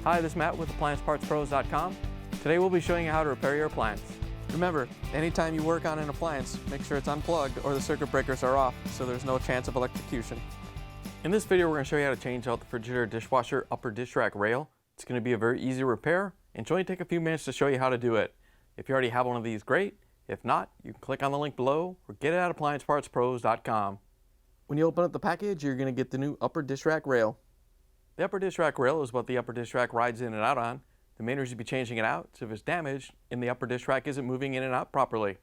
Hi, this is Matt with AppliancePartsPros.com. Today we'll be showing you how to repair your appliance. Remember, anytime you work on an appliance, make sure it's unplugged or the circuit breakers are off so there's no chance of electrocution. In this video, we're going to show you how to change out the Frigidaire Dishwasher Upper Dishrack Rail. It's going to be a very easy repair and it's only take a few minutes to show you how to do it. If you already have one of these, great. If not, you can click on the link below or get it at AppliancePartsPros.com. When you open up the package, you're going to get the new Upper Dishrack Rail. The Upper Dishrack Rail is what the upper dish rack rides in and out on. The main reason you'd be changing it out is if it's damaged and the upper dish rack isn't moving in and out properly.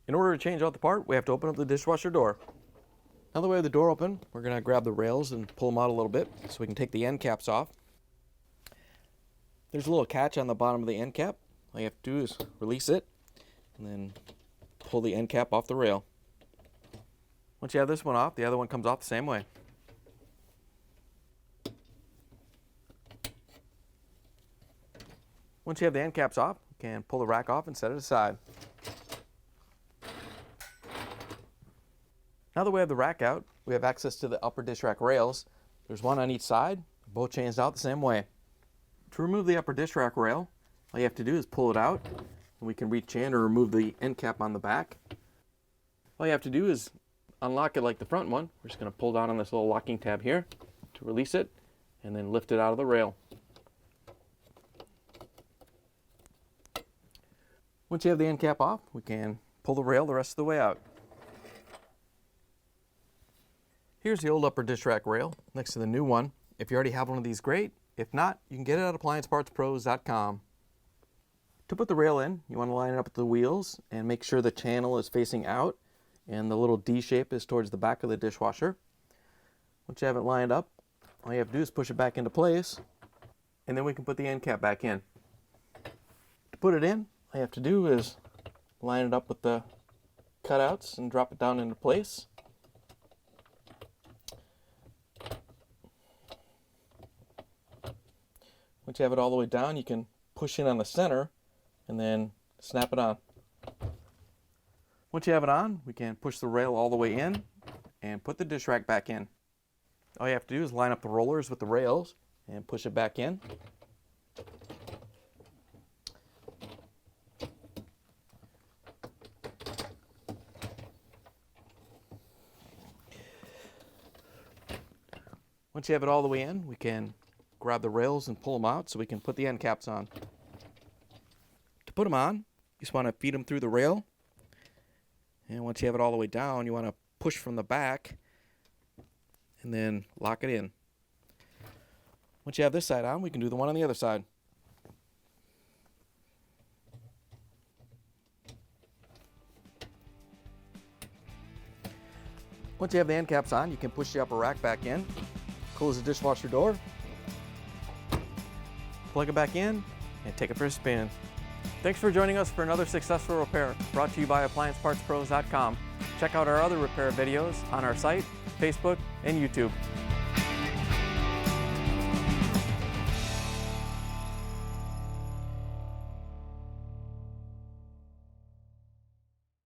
In order to change out the part, we have to open up the dishwasher door. Now that we have the door open, we're going to grab the rails and pull them out a little bit so we can take the end caps off. There's a little catch on the bottom of the end cap. All you have to do is release it and then pull the end cap off the rail. Once you have this one off, the other one comes off the same way. Once you have the end caps off, you can pull the rack off and set it aside. Now that we have the rack out, we have access to the upper dish rack rails. There's one on each side, both changed out the same way. To remove the upper dish rack rail, all you have to do is pull it out, and we can reach in or remove the end cap on the back. All you have to do is unlock it like the front one. We're just going to pull down on this little locking tab here to release it, and then lift it out of the rail. Once you have the end cap off, we can pull the rail the rest of the way out. Here's the old upper dish rack rail next to the new one. If you already have one of these, great. If not, you can get it at AppliancePartsPros.com. To put the rail in, you want to line it up with the wheels and make sure the channel is facing out and the little D shape is towards the back of the dishwasher. Once you have it lined up, all you have to do is push it back into place, and then we can put the end cap back in. To put it in, all you have to do is line it up with the cutouts and drop it down into place. Once you have it all the way down, you can push in on the center and then snap it on. Once you have it on, we can push the rail all the way in and put the dish rack back in. All you have to do is line up the rollers with the rails and push it back in. Once you have it all the way in, we can grab the rails and pull them out so we can put the end caps on. To put them on, you just want to feed them through the rail. And once you have it all the way down, you want to push from the back and then lock it in. Once you have this side on, we can do the one on the other side. Once you have the end caps on, you can push the upper rack back in, close the dishwasher door, plug it back in, and take it for a spin. Thanks for joining us for another successful repair brought to you by AppliancePartsPros.com. Check out our other repair videos on our site, Facebook, and YouTube.